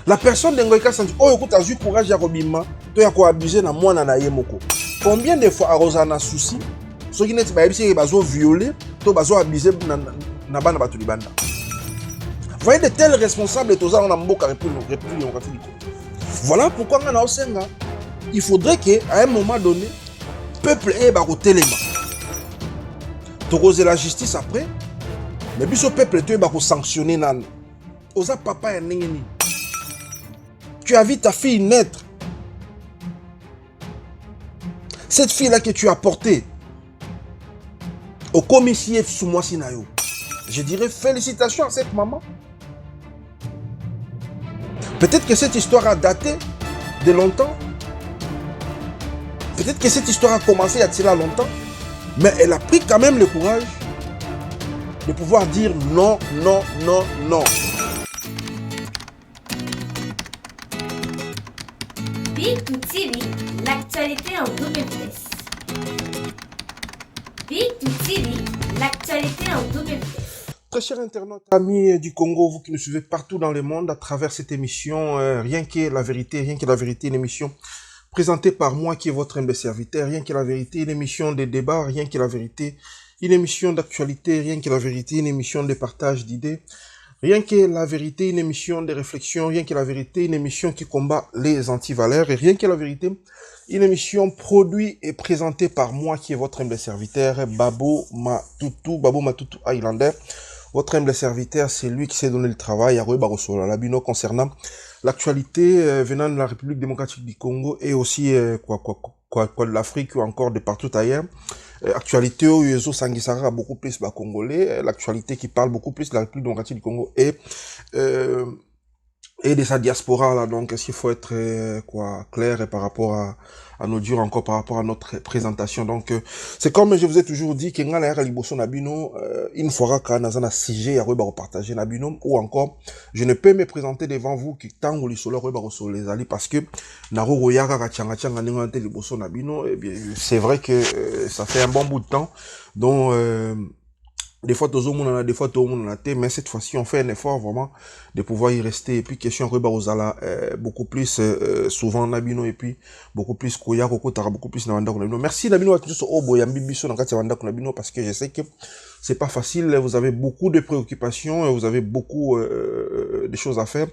La personne de Ngoïka Sanji, oh écoute, a eu courage à Robima, tu as quoi abusé na moi na yemoko. Combien de fois a Rosana souci, ceux qui n'étaient pas habitués, ils ont violé, ils ont abusé na bana batulibanda. Vous voyez de tels responsables, tous en Amboka République démocratique du Congo. Voilà pourquoi il faudrait qu'à un moment donné, le peuple ait un téléma. Tu as la justice après, mais puis ce peuple tu es sanctionné. Osa papa et nengeni. Tu as vu ta fille naître. Cette fille-là que tu as portée au commissaire Soumoa Sinayo. Je dirais félicitations à cette maman. Peut-être que cette histoire a daté de longtemps. Peut-être que cette histoire a commencé il y a longtemps. Mais elle a pris quand même le courage de pouvoir dire non, non, non, non. Big2TV, l'actualité en double vitesse. Big2TV, l'actualité en double vitesse. Très chers internautes, amis du Congo, vous qui nous suivez partout dans le monde à travers cette émission, rien que la vérité, une émission présentée par moi qui est votre humble serviteur, rien que la vérité, une émission de débat, rien que la vérité, une émission d'actualité, rien que la vérité, une émission de partage d'idées, rien que la vérité, une émission de réflexion, rien que la vérité, une émission qui combat les antivaleurs, et rien que la vérité, une émission produite et présentée par moi qui est votre humble serviteur, Babo Matutu Highlander. Votre humble serviteur, c'est lui qui s'est donné le travail à Rue Barosola Labino concernant l'actualité venant de la République démocratique du Congo et aussi de l'Afrique ou encore de partout ailleurs. Actualité où Yezo Sangisara a beaucoup plus congolais, l'actualité qui parle beaucoup plus de la République démocratique du Congo et de sa diaspora là. Donc est-ce qu'il faut être clair par rapport à nos durs encore par rapport à notre présentation. Donc c'est comme je vous ai toujours dit que ngala ya liboso nabino une fois ka nazana sujet ya reba repartager nabino ou encore je ne peux me présenter devant vous qui tango li solo reba sur les ali parce que naro royaka ka changa ngante liboso nabino. Et bien c'est vrai que ça fait un bon bout de temps donc des fois, tout le monde a mais cette fois-ci, on fait un effort vraiment de pouvoir y rester. Et puis, question Reba Ozala, beaucoup plus souvent Nabino, et puis beaucoup plus Koya, Koko, Tara, beaucoup plus Nabanda Nabino. Merci Nabino, parce que je sais que c'est pas facile. Vous avez beaucoup de préoccupations, vous avez beaucoup de choses à faire,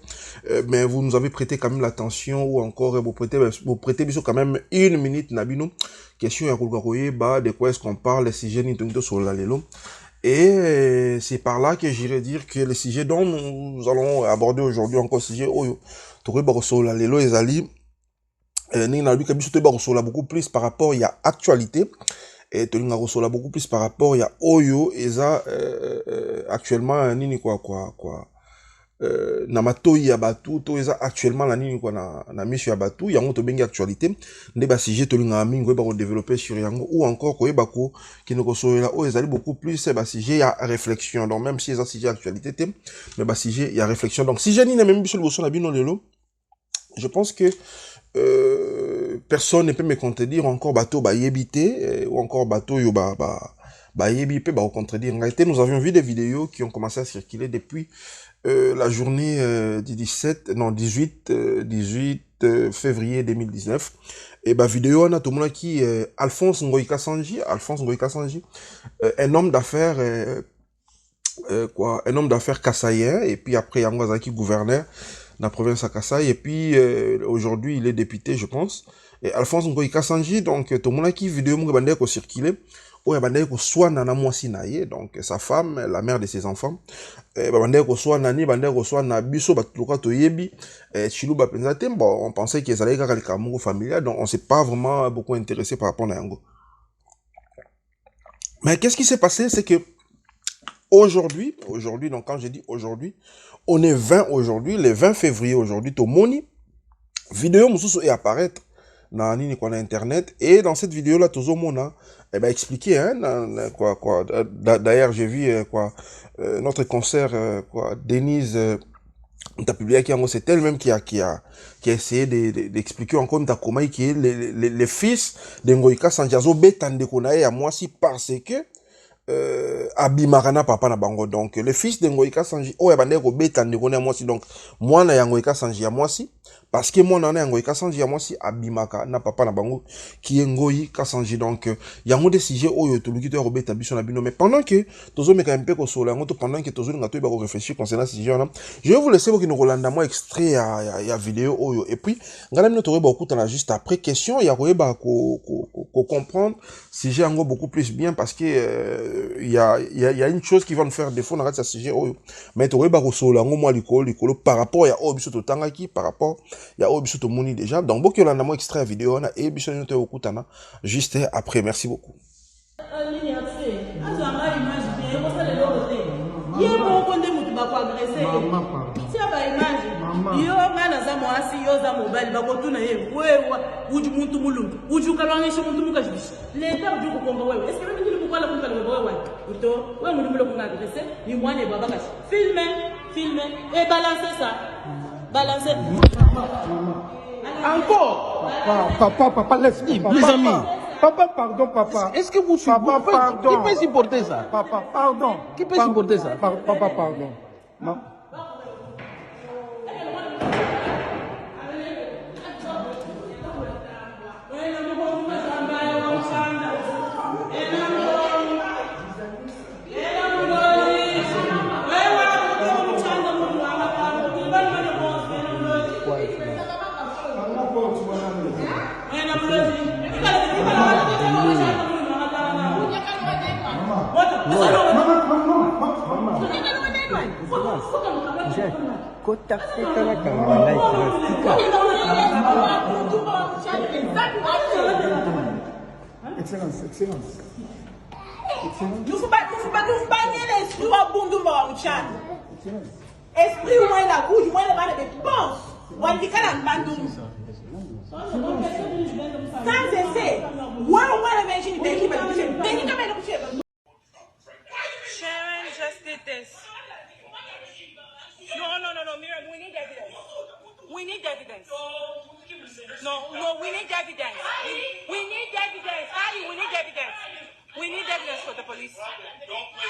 mais vous nous avez prêté quand même l'attention, ou encore vous prêtez quand même une minute Nabino. Question Yakulgakoye, de quoi est-ce qu'on parle, si j'ai ni sur la lelo. Et c'est par là que j'irais dire que le sujet dont nous allons aborder aujourd'hui, encore sujet, Toré Barosola, Lelo et Zali, beaucoup plus par rapport, il y a actualité, et Toré Barosola beaucoup plus par rapport, il y a Oyo, et ça, actuellement, nini Namatoi Yabatu, to eza actuellement la nini na mission Yabatu, yango to bengi actualité, nde ba sujet to linga mingo ba ko développer sur yango ou encore ko ebako qui ne kosoela o ezali beaucoup plus ba sujet ya réflexion. Donc même si eza sujet actualité te, mais ba sujet ya réflexion. Donc si jani na même biso liboso na bino lelo, je pense que personne ne peut me contredire encore bateau ba yebité ou encore bateau yo ba yebi pe ba contredire. En réalité, nous avions vu des vidéos qui ont commencé à circuler depuis la journée du 18 février 2019. Et bah vidéo on a tout le monde qui Alphonse Ngoïka Sanji, un homme d'affaires un homme d'affaires kassaïen, et puis après Yangwazaki gouverneur de la province à Kassai, et puis aujourd'hui il est député je pense. Et Alphonse Ngoïka Sanji, donc tout le monde qui vidéo mungabande ko circuler donc sa femme, la mère de ses enfants, on pensait qu'ils allaient faire le amour familial, donc on s'est pas vraiment beaucoup intéressé par rapport à Yango. Mais qu'est-ce qui s'est passé, c'est que aujourd'hui, donc quand je dis aujourd'hui, on est 20 aujourd'hui, le 20 février aujourd'hui, to moni vidéo mususu est apparaître dans internet, et dans cette vidéo là tout mona expliqué d'ailleurs j'ai vu notre concert Denise t'as publié qui c'est elle-même qui a essayé d'expliquer encore comment qui est le fils de Ngoïka Sanjazo Betande Konae à moi si parce que abimaka na papa na bango. Donc le fils de Ngoïka Sanji oyo bande ko beta ndeko na mwasi, donc mwana ya Ngoïka Sanji ya mwasi, parce que mwana na Ngoïka Sanji ya mwasi abimaka na papa na bango qui est Ngoïka Sanji. Donc yango des sujets oyo toluki to ko beta biso na bino, mais pendant que tozo meka mpe ko sola yango, to pendant que tozo ngato ba ko réfléchir concernant ce sujet là, je vais vous laisser ki no kolanda moi extrait ya vidéo oyo, et puis ngala mino to ba okutana juste après question ya ko ba ko comprendre sujet yango beaucoup plus bien, parce que il y a une chose qui va nous faire défaut dans ce sujet, mais tu vois, par rapport à Obiso Tangaki, par rapport à Obiso Moni déjà. Donc, beaucoup de gens extrait vidéo, et Biso juste après. Merci beaucoup. Yo ngana za mwasi yo za mobile bakotuna ye wewe uju muntu mulungu uju kalwanisha muntu mukajibisha leta uju kukomba wewe est-ce que mimi nilikuwa kumba wewe uto wewe muri mulo kunga adresse ni mwane baba kashi filme et balancer ça balancer encore papa laisse les amis. Papa, pardon, papa. Est-ce que vous papa, pardon. Qui peut supporter ça? Papa, pardon. Qui peut supporter ça? Papa, pardon. Non. Excellence. Esprit ou moins la bouche, moins le mal de pense. Ou un décal en bandou. Sans essai. Ou un imagine des qui Sharon just did this. No, Miriam, we need evidence. We need evidence. No, we need evidence. We need evidence. Ali, we need evidence. We need evidence for the police.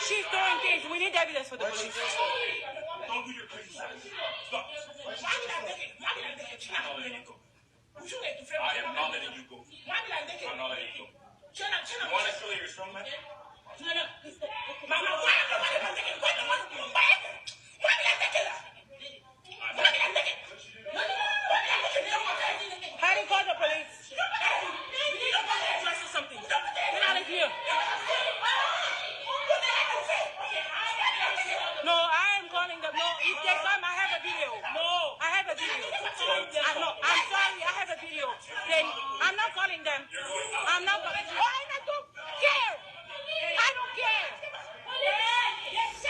She's throwing things. We need evidence for the police. Don't do your crazy stuff. Stop. Why did I take it? Why did I take it? I am not letting you go. Why did I take it? I'm not letting you go. You want to show you're a strong man? Mama, why did I take it? Why did I take it? Why did I take it? How do you call the police? We need a police or something. Get out of here. No, I am calling them. No, if they come, I have a video. No, I have a video. I'm sorry, I have a video. Then I'm not calling them. I'm not calling them. I don't care. I don't care.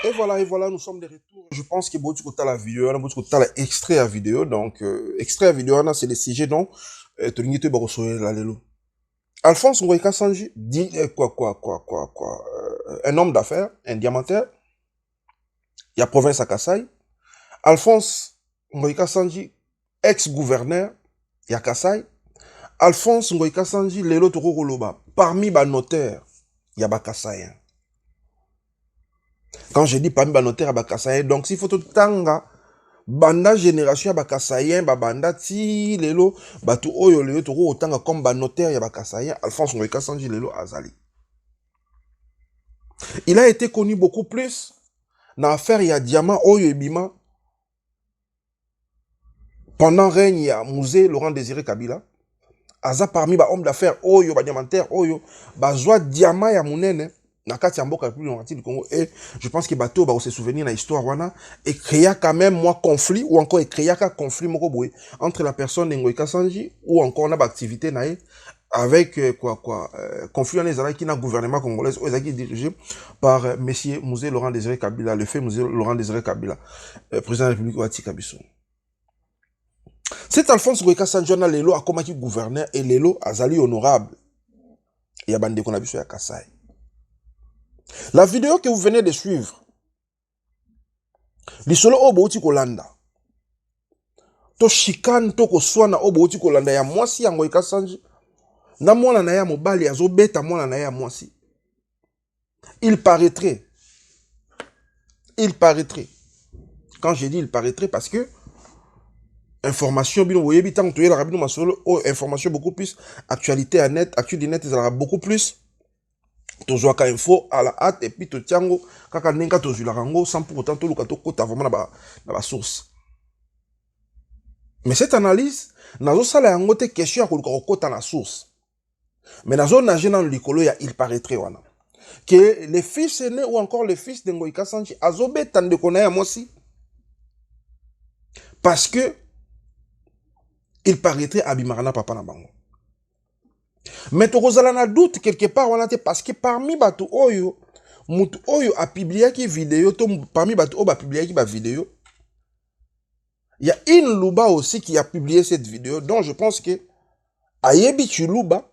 Et voilà, nous sommes de retour. Je pense que beaucoup de la vidéo, beaucoup de l'extrait à vidéo. Donc, extrait à vidéo, c'est le sujet dont tu n'as pas reçu la lélo. Alphonse Ngoïka Sanji dit un homme d'affaires, un diamantaire. Il y a province à Kassai. Alphonse Ngoïka Sanji, ex-gouverneur, il y a Kassai. Alphonse Ngoïka Sanji, lélo toko koloba. Parmi les notaires, il y a Kassai. Quand je dis parmi les notaires, il y a Kassai. Donc, s'il faut tout tanga, banda génération, il y a Kassai, banda ti, lélo, batu oyo, lélo toko tanga comme notaire, il y a Kassai. Alphonse Ngoïka Sanji, lélo azali. Il a été connu beaucoup plus dans l'affaire, il y a Diamant Oyo Ebima. Pendant règne, il y a Musée Laurent Désiré Kabila. Aza parmi les hommes d'affaires Oyo, les diamantaires Oyo, Bazwa Diamant ya Mounene, Nakati Amboka plus du Congo. Et je pense que Bateau va se souvenir de l'histoire wana et créa quand même conflit ou encore créa conflit entre la personne de Ngoïka Sanji ou encore on a activité nae avec conflit en Israël qui n'a gouvernement congolais qui est dirigé par monsieur Musée Laurent Désiré Kabila, le fait Musée Laurent Désiré Kabila, président de la République Ouati Kabiso. Cet Alphonse Ngoïka Sanji a l'élo a comme gouverneur et l'élo azali honorable. Il y a bandé qu'on a vu sur Kassai. La vidéo que vous venez de suivre, l'isolo obouti kolanda. To chikane to koswana obouti kolanda ya mwasi ya Ngoïka Sanji. Na mwana na ya mobali azo beta mwana na ya mwasi. Il paraîtrait. Il paraîtrait. Quand j'ai dit il paraîtrait, parce que information, vous voyez, information beaucoup plus, actualité à net, actualité net, il y aura beaucoup plus. Tozoaka info à la hâte et puis to tiango kaka nenga tozularango sans pour autant to lukato kota vraiment na ba source. Mais cette analyse nazo sala yango te question ko luka kota na source. Mais nazo nager dans likolo ya il paraîtrait wana que les fils aînés ou encore les fils de Ngoïka Sanji azobe tande kona ya mosi parce que il paraîtrait abimarana papa na bango. Mais tu as doute quelque part parce que parmi batu oyo mutu oyo a publié qui vidéo parmi batu oyo a publié qui vidéo il y a une Luba aussi qui a publié cette vidéo donc je pense que ayebi Chiluba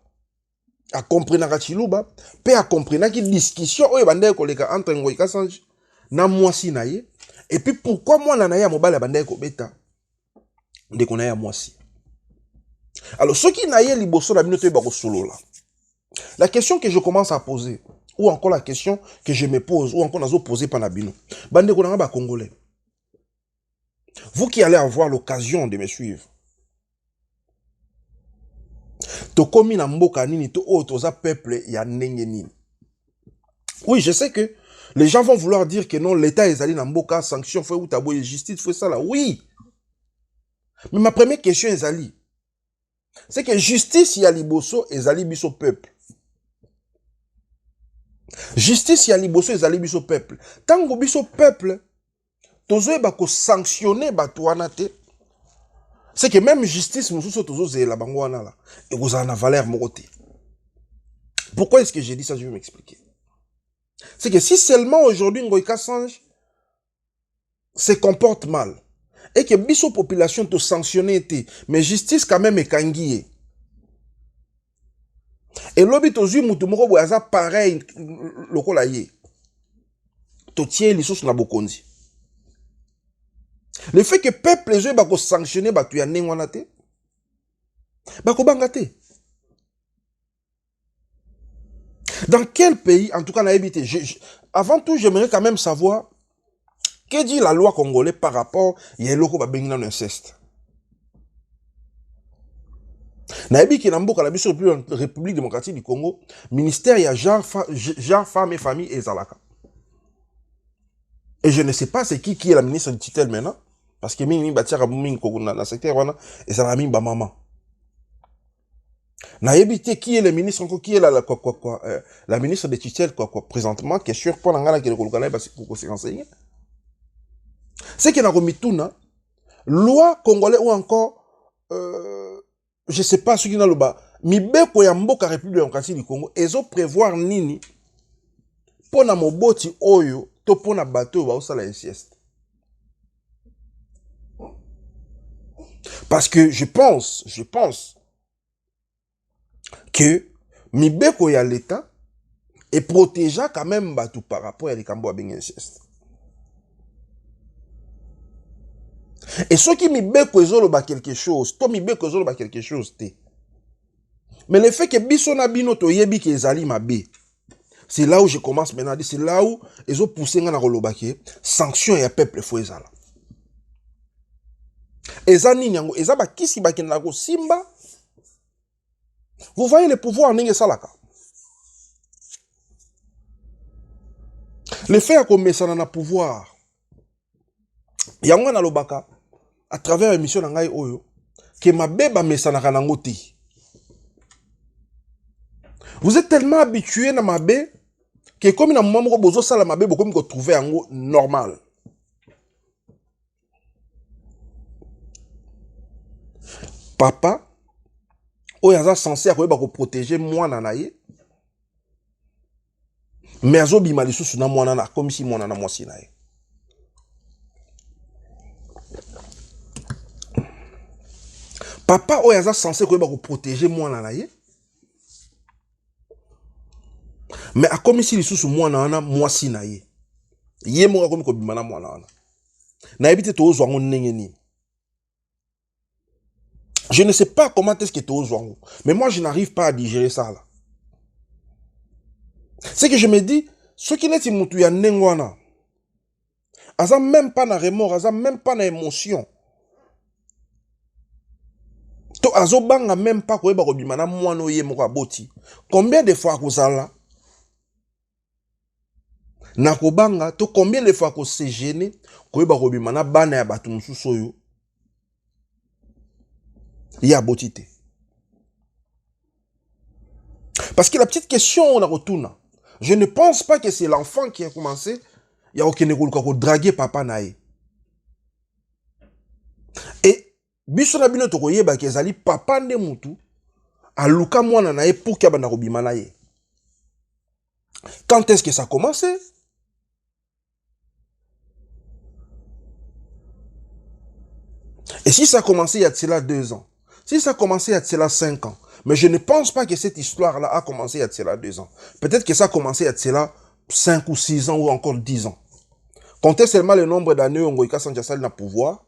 a compris na Chiluba pe a compris na qui discussion oyo bande koleka entre Ngoïka Sanji na mwasi na ye et puis pourquoi moi na ya mobile bande ko beta de kona ya mwasi. Alors, ce qui n'a pas liboso la minute solo là. La question que je commence à poser, ou encore la question que je me pose, ou encore nazo poser par Nabino, bande konanga congolais. Vous qui allez avoir l'occasion de me suivre, to komi na mboka nini to o toza peuple ya ndenge nini. Oui, je sais que les gens vont vouloir dire que non, l'État est allé na mboka, sanction, fait ou tabo justice, fait ça là. Oui. Mais ma première question est allée. C'est que justice y a liboso et zali biso peuple. Justice y a liboso et zali biso peuple. Tango biso peuple, tozo e bako sanctionner batouana te. C'est que même justice mususo tozo ze la bangwana la. Et vous en a valeur mokote. Pourquoi est-ce que j'ai dit ça? Je vais m'expliquer. C'est que si seulement aujourd'hui Ngoïka Sanji se comporte mal, et que biso population te sanctionner été, mais justice quand même est kangié. Et l'obi tozu mutumoko boyaza pareil lokola ye. To tie les sources na bokonzi. Le fait que peuple les bako sanctionner batu ya nengwana te, bako bangate. Dans quel pays, en tout cas, on a évité. Avant tout, j'aimerais quand même savoir que dit la loi congolaise par rapport à l'oko babengina inceste. Naebi ki namboka la biso République démocratique du Congo, ministère ya genre femme et famille et zalaka. Et je ne sais pas c'est qui est la ministre de tutelle maintenant parce que mingi batia kabuming kokuna na secteur wana et ça la mingi ba maman. Naebi te qui est le ministre encore qui est la ministre de tutelle présentement qui est sur pour ngala ki le kolukana parce que se renseigner. C'est qu'il y a une loi congolaise ou encore, je ne sais pas ce qui est dans le bas, mais beko ya mboka République démocratique du Congo, ils ont prévoir nini pour na moboti oyo to pour na bateau ba osala inceste. Parce que je pense que mi beko ya l'État est protégé quand même bateau par rapport à les cambo à inceste. Et ceux qui mibeko ezoloba quelque chose, to mibeko ezoloba quelque chose te. Mais le fait que biso na bino to yebi ke ezali mabe, c'est là où je commence maintenant à dire, c'est là où ils ont poussé ngana koloba ke sanction ya peuple fo ezala. Ezani nyango, ezaba kisi bakenda ko simba. Vous voyez le pouvoir ndenge salaka. Le fait qu'on met ça dans le pouvoir, yango na lobaka à travers l'émission nangai oyo que ma beba mesanaka nango te. Vous êtes tellement habitué na mabe que comme na moment moko bozo sala mabe bokomi ko trouver yango normal. Papa oyo aza censé akoyeba ko protéger mwana na ye. Mais azo bima lisusu na mwana na comme si mwana na mwasi na ye. Papa oyaza censé koyeba ko protéger mwana na ye. Mais a comme si lisusu mwana wana mwasi na ye. Ye mo komi ko bima na mwana wana. Na ebite to ozwango ndenge nini. Je ne sais pas comment est-ce que tu oses voir. Mais moi, je n'arrive pas à digérer ça là. C'est que je me dis, Ce qui n'est pas ya nengwana. Aza même pas na remords, aza même pas na émotion. To azo banga même pas koyeba kobima na mwana oye moko aboti. Combien de fois kozala na kobanga to combien de fois ko se gêner koyeba kobima na bana ya batu mususu oyo ya boti te. Parce que la petite question on a retourne. Je ne pense pas que c'est l'enfant qui a commencé. Il y a aucun école draguer papa nae. Et biso na bino to koyeba ke ezali papa nde mutu aluka mwana nae pour que bana kobima nae. Quand est-ce que ça a commencé? Et si ça a commencé il y a de cela 2 ans, si ça a commencé il y a de cela 5 ans, mais je ne pense pas que cette histoire-là a commencé il y a de cela 2 ans. Peut-être que ça a commencé il y a de cela 5 ou 6 ans ou encore 10 ans. Comptez seulement le nombre d'années où Ngoïka Sanchasali n'a pouvoir.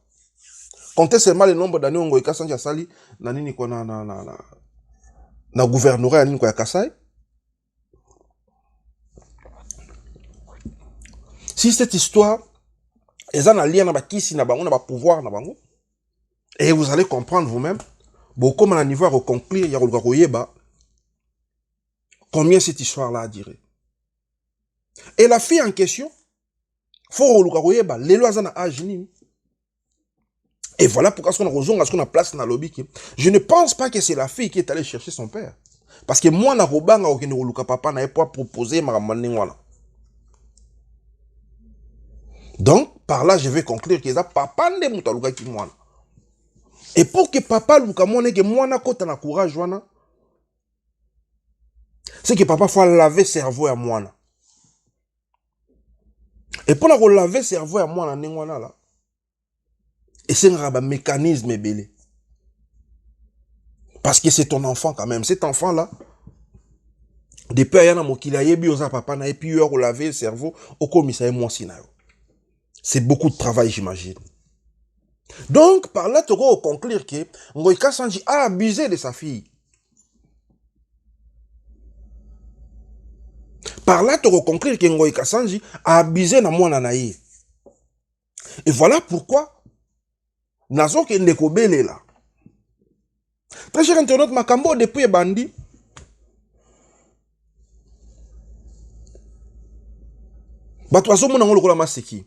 Comptez seulement le nombre d'années où Ngoïka Sanchasali n'a ni quoi na gouvernorat ni quoi Kasai. Si cette histoire est en lien avec qui na bango na ba pouvoir na bango, et vous allez comprendre vous-même, beaucoup à niveau à conclure, il y a koyeba combien cette histoire-là a duré. Et la fille en question, faut koyeba les lois na âge nini. Et voilà pourquoi ce qu'on a place dans le lobby. Je ne pense pas que c'est la fille qui est allée chercher son père. Parce que moi, na robanga okene oluka papa na pas proposer ma manengwana. Donc, par là, je vais conclure que ça papa ne mutaluka ki mwana. Et pour que papa luka mwana que mwana kota na courage wana, c'est que papa faut laver cerveau à mwana. Et pour la laver cerveau à mwana nengwana là, et c'est un mécanisme belé. Parce que c'est ton enfant quand même. Cet enfant-là, depuis ayana mokila yebi oza papa na et puis yo laver le cerveau au commissariat moi sinayo. C'est beaucoup de travail, j'imagine. Donc, par là, tu vas conclure que Ngoïka Sanji a abusé de sa fille. Par là, tu vas conclure que Ngoïka Sanji a abusé de moi nanaï. Et voilà pourquoi Nazo ke ndeko bele là. Très cher internaute, Makambo depuis bandi. Batwazo mona ngolo kola maseki.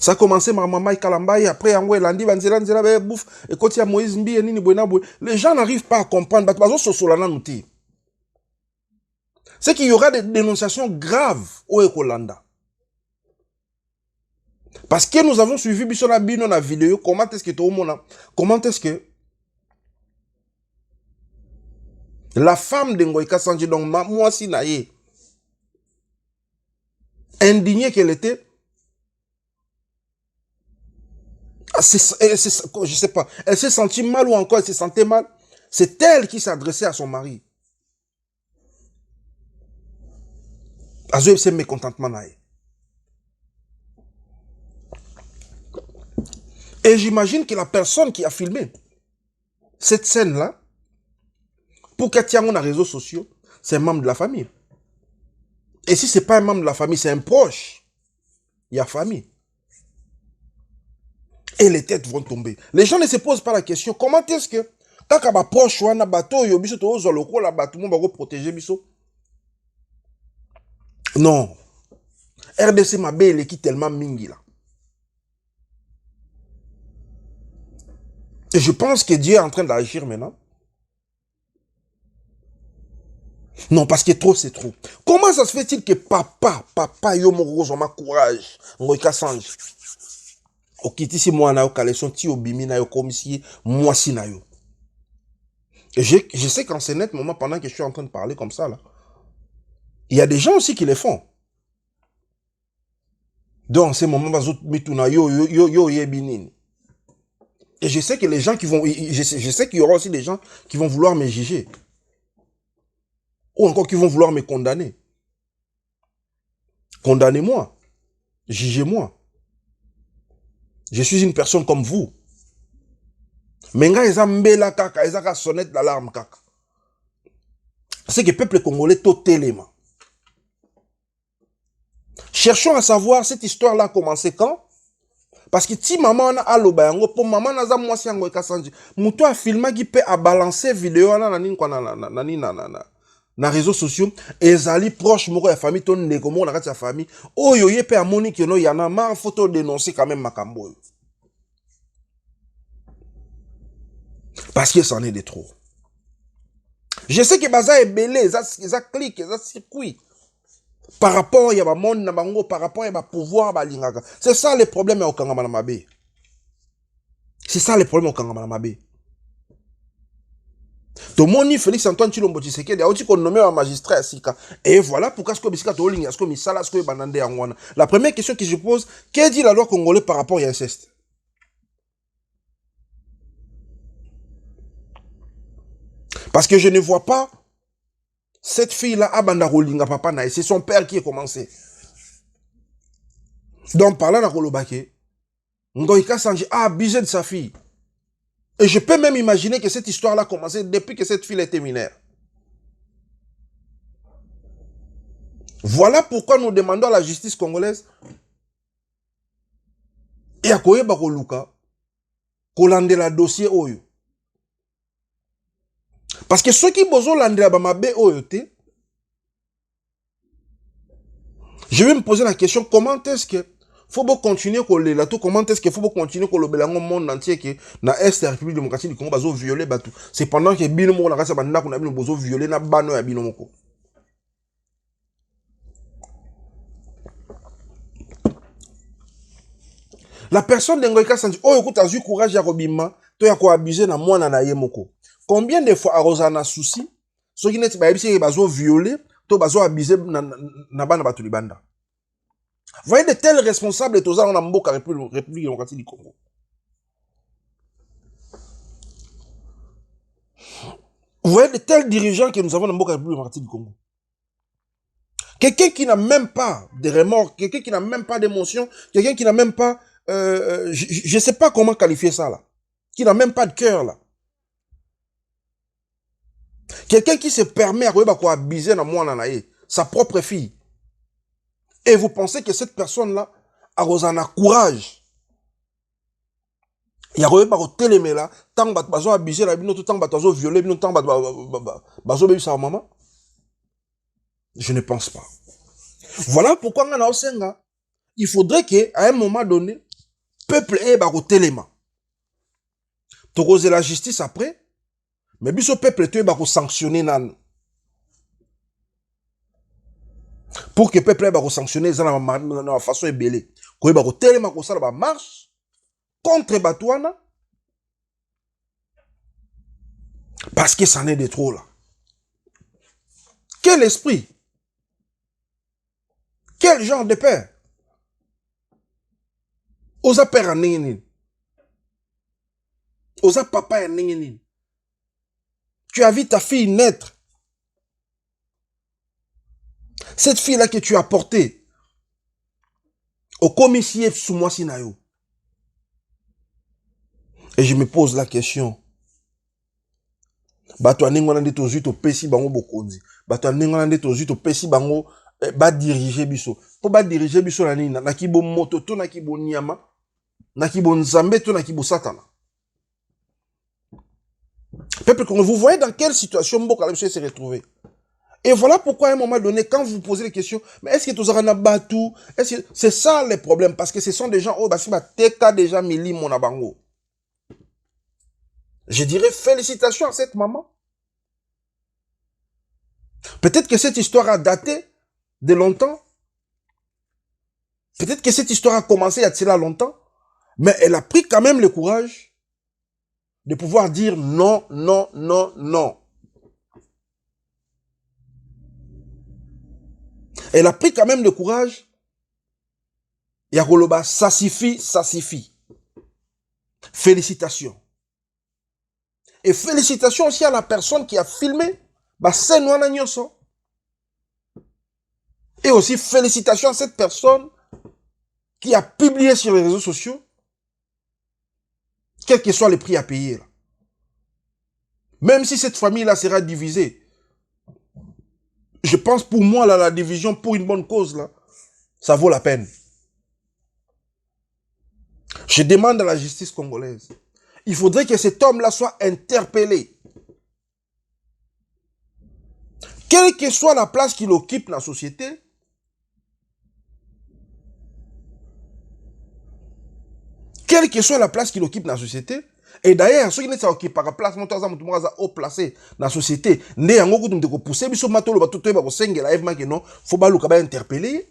Ça a commencé par Maman Kalambaye, après Angwe Landi, Banzela Nzela be bouffe, et quand il y a Moïse Mbi et Nini Bouenaboué, les gens n'arrivent pas à comprendre. Batwazo sosolana nouti. C'est qu'il y aura des dénonciations graves au Ekolanda. Parce que nous avons suivi Bissona Bino na vidéo, comment est-ce que tout le monde, comment est-ce que la femme de Ngoïka Sanji, donc moi si naïe, indignée qu'elle était, je sais pas, elle s'est sentie mal ou encore elle se sentait mal. C'est elle qui s'adressait à son mari. Azo c'est mécontentement naïe. Et j'imagine que la personne qui a filmé cette scène-là, pour qu'elle tienne dans les réseaux sociaux, c'est un membre de la famille. Et si ce n'est pas un membre de la famille, c'est un proche, il y a famille. Et les têtes vont tomber. Les gens ne se posent pas la question, comment est-ce que, quand il y a un proche, il y a un bateau, il y a un bateau, il va protéger biso. Non. RDC m'a belle qui tellement mingi là. Et je pense que Dieu est en train d'agir maintenant. Non, parce que trop, c'est trop. Comment ça se fait-il que papa, yo moro ma courage, ngoika sanji. Okiti si moi na yo kaleson ti obimi na yo comme si moi si na yo. Et je sais qu'en ce net moment, pendant que je suis en train de parler comme ça là, il y a des gens aussi qui le font. Donc, en ce moment, yo yebinini. Et je sais que les gens qui vont, je sais qu'il y aura aussi des gens qui vont vouloir me juger. Ou encore qui vont vouloir me condamner. Condamnez-moi. Jugez-moi. Je suis une personne comme vous. Mais nga eza mbela kaka, eza ka sonnette d'alarme kaka. C'est que le peuple congolais tout élément. Cherchons à savoir cette histoire-là a commencé quand. Parce que si maman a aloba yango, pour maman naza mwasi yango ekasanji, muto a filmé qui peut a balancer vidéo na réseaux sociaux, ezali proche moko ya famille ton ndeko moko na kati ya famille, oyo ye pe amoni que no yana marre photo dénoncer quand même makambo. Parce que c'en est de trop. Je sais que baza est belé, ça clique, ça circuit. Par rapport à ba monde na bango, par rapport à ba pouvoir ba lingaka. C'est ça le problème au Kangama na Mabe. C'est ça le problème au Kangama na Mabe. To moni Félix Antoine Tshilombo Tshisekedi a aussi qu'on nommé un magistrat à Sika. Et voilà pourquoi ce que bisika to linga, ce que misala, ce que banande angwana. La première question que je pose, qu'est dit la loi congolaise par rapport à l'inceste? Parce que je ne vois pas cette fille-là, Abanda Rolinga Papa Naï, c'est son père qui a commencé. Donc, par là, na Kolobake, Ngoïka Sanji a abusé de sa fille. Et je peux même imaginer que cette histoire-là a commencé depuis que cette fille était mineure. Voilà pourquoi nous demandons à la justice congolaise et à Koyeba Koluka kolande la dossier Oyo. Parce que ceux qui besoin de la Bamabe Oyote, je vais me poser la question, comment est-ce que faut continuer là tout, comment est-ce qu'il faut continuer le belango monde entier que na Est la République démocratique du Congo bazo violer batou. C'est pendant que bino mo na kasa banda ko na bino bozo violer na bano ya bino moko. La personne de Ngoïka Sanji, oh écoute, a eu courage ya robima, to ya ko abuser na mwana na ye moko. Combien de fois Arosana souci, ceux qui n'étaient pas habitués, bazo violer, to bazo abuser na bana batu libanda. Vous voyez de tels responsables de en Amboka, République démocratique du Congo. Vous voyez de tels dirigeants que nous avons dans Amboka, République démocratique du Congo. Quelqu'un qui n'a même pas de remords, quelqu'un qui n'a même pas d'émotion, quelqu'un qui n'a même pas, je ne sais pas comment qualifier ça là, qui n'a même pas de cœur là. Quelqu'un qui se permet à abuser dans moi, sa propre fille. Et vous pensez que cette personne-là a courage. Il y a pas au téléméla, tant que bazo abuser la bino, tant que bazo violer bino, tant que bazo bébi sa maman. Je ne pense pas. Voilà pourquoi on a osenga. Il faudrait que à un moment donné, peuple ait au téléma. Tokoze la justice après, mais biso peuple te ba ko sanctionner nan. Pour que le peuple ait sanctionné de la façon ébélée. Qu'il y ait tellement que ça marche contre Batouana. Parce que ça n'est de trop là. Quel esprit? Quel genre de père? Osa père en n'ingénin. Osa papa en n'ingénin. Tu as vu ta fille naître. Cette fille-là que tu as portée au commissaire sous moi sinayo. Et je me pose la question. Bato anengwana nde tozu to pesi bango bokonzi. Bato anengwana nde tozu to pesi bango ba diriger biso. Po ba diriger biso na nina na kibo moto to na kibo nyama, na kibo nzambe to na kibo satana. Peuple, vous voyez dans quelle situation Mboka s'est retrouvé. Et voilà pourquoi à un moment donné, quand vous posez les questions, mais est-ce que tu as batou? C'est ça le problème, parce que ce sont des gens, oh, bah, si, bah, teka déjà mili mon abango. Je dirais félicitations à cette maman. Peut-être que cette histoire a daté de longtemps. Peut-être que cette histoire a commencé il y a de cela longtemps. Mais elle a pris quand même le courage de pouvoir dire non, non, non, non. Elle a pris quand même le courage. Yakoloba, ça suffit, ça suffit. Félicitations. Et félicitations aussi à la personne qui a filmé. Et aussi félicitations à cette personne qui a publié sur les réseaux sociaux, quels que soient les prix à payer. Là. Même si cette famille-là sera divisée, je pense pour moi, là, la division pour une bonne cause, là, ça vaut la peine. Je demande à la justice congolaise, il faudrait que cet homme-là soit interpellé. Quelle que soit la place qu'il occupe dans la société, quelle que soit la place qu'il occupe dans la société, et d'ailleurs, ceux qui ne sont pas place, mon toza mutu moza haut placé dans la société, né yango kutu mteko pousser biso matolo batoto ba kosengela evma que non, faut ba luka ba interpeller.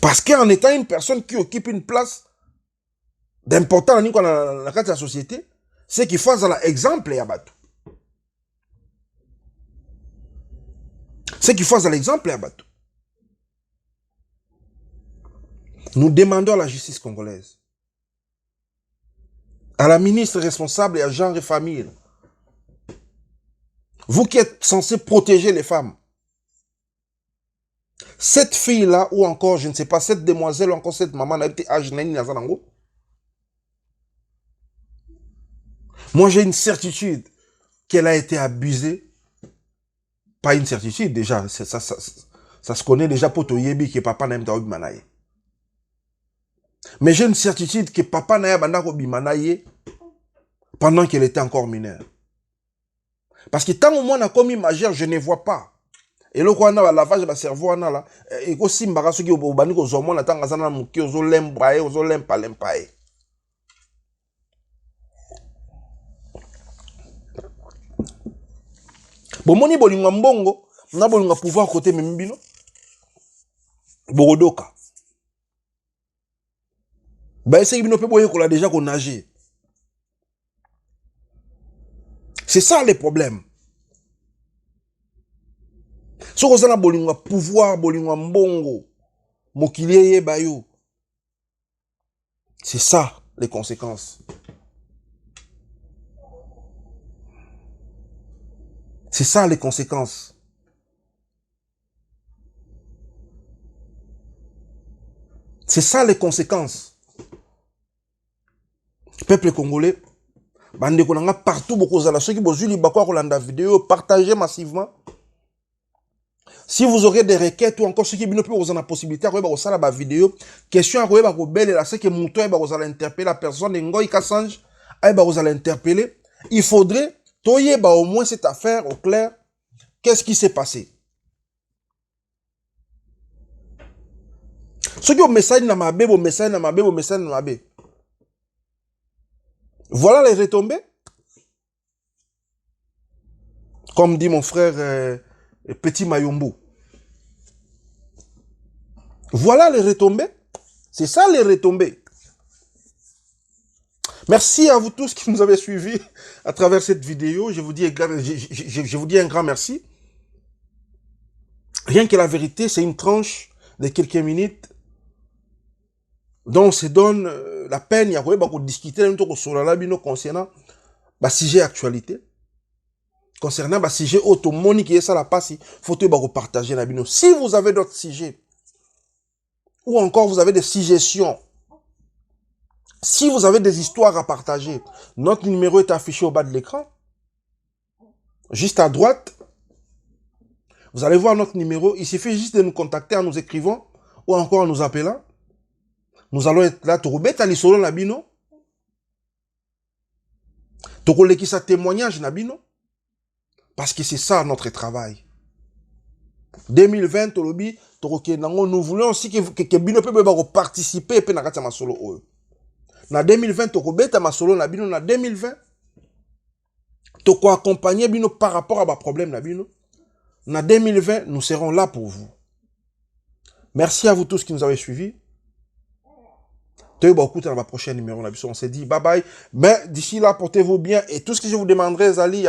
Parce qu'en étant une personne qui occupe une place d'important dans la société, c'est qu'il faut un exemple à Batou. C'est qu'il faut un exemple à Batou. Nous demandons à la justice congolaise, à la ministre responsable et à genre et famille, vous qui êtes censés protéger les femmes, cette fille-là, ou encore, je ne sais pas, cette demoiselle, ou encore cette maman, n'a été âgée, moi j'ai une certitude qu'elle a été abusée. Pas une certitude, déjà, ça se connaît déjà pour Toyebi que papa n'a pas manaye. Mais j'ai une certitude que papa n'a pas manaye pendant qu'elle était encore mineure. Parce que tant au moins on a commis majeur, je ne vois pas. Et là, quand on a lavage de cerveau, on a là, et aussi, on a dit qu'on a dit qu'on a dit qu'on a dit qu'on bomoni bolinga mbongo na bolinga pouvoir côté membino bogodoka ba essaye bino pe boye ko la déjà qu'on nager. C'est ça le problème. So ko sana bolinga pouvoir bolinga mbongo mokiliye bayo. C'est ça les conséquences. C'est ça les conséquences. C'est ça les conséquences. Peuple congolais, bande konanga partout beaucoup de ceux qui bozuli bakwa kolanda vidéo, partagez massivement. Si vous aurez des requêtes ou encore ceux qui bino pe vous en a possibilité à regarder ça la vidéo, question à regarder ba belle là c'est que mouto ba vous allez interpeller la personne ngoi Kassange, ba vous allez interpeller, il faudrait toye ba au moins cette affaire au clair. Qu'est-ce qui s'est passé? Ceux qui ont message na mabe, bon message na mabe, bon message na mabe. Voilà les retombées. Comme dit mon frère Petit Mayombo. Voilà les retombées. C'est ça les retombées. Merci à vous tous qui nous avez suivis à travers cette vidéo. Je vous dis un grand merci. Rien que la vérité, c'est une tranche de quelques minutes dont on se donne la peine. Il y a beaucoup discuter concernant le sujet actualité. Concernant le sujet automonique, qui est ça la passe, il faut partager la vidéo. Si vous avez d'autres sujets, ou encore vous avez des suggestions, si vous avez des histoires à partager, notre numéro est affiché au bas de l'écran. Juste à droite, vous allez voir notre numéro. Il suffit juste de nous contacter en nous écrivant ou encore en nous appelant. Nous allons être là. Torobeta li solo na bino. Tokoleki sa témoignage na bino. Parce que c'est ça notre travail. 2020, Tolobi, nous voulons aussi que bino peut participer et na kati ma solo oyo. Na 2020, Tokobeta ma solo na bino na 2020. Toko accompagner bino par rapport à ma problème na bino. Na 2020, nous serons là pour vous. Merci à vous tous qui nous avez suivis. Dans ma prochaine numéro, on s'est dit bye bye. Mais d'ici là, portez-vous bien. Et tout ce que je vous demanderai, Zali,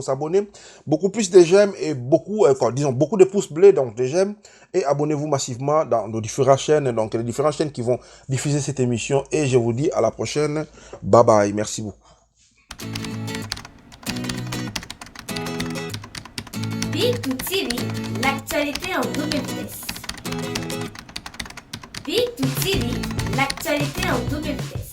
s'abonner. Beaucoup plus de j'aime et beaucoup, disons, beaucoup de pouces bleus, donc des j'aime. Et abonnez-vous massivement dans nos différentes chaînes, donc les différentes chaînes qui vont diffuser cette émission. Et je vous dis à la prochaine. Bye bye. Merci beaucoup. Big TV, l'actualité en double vitesse. Big TV, l'actualité en double vitesse.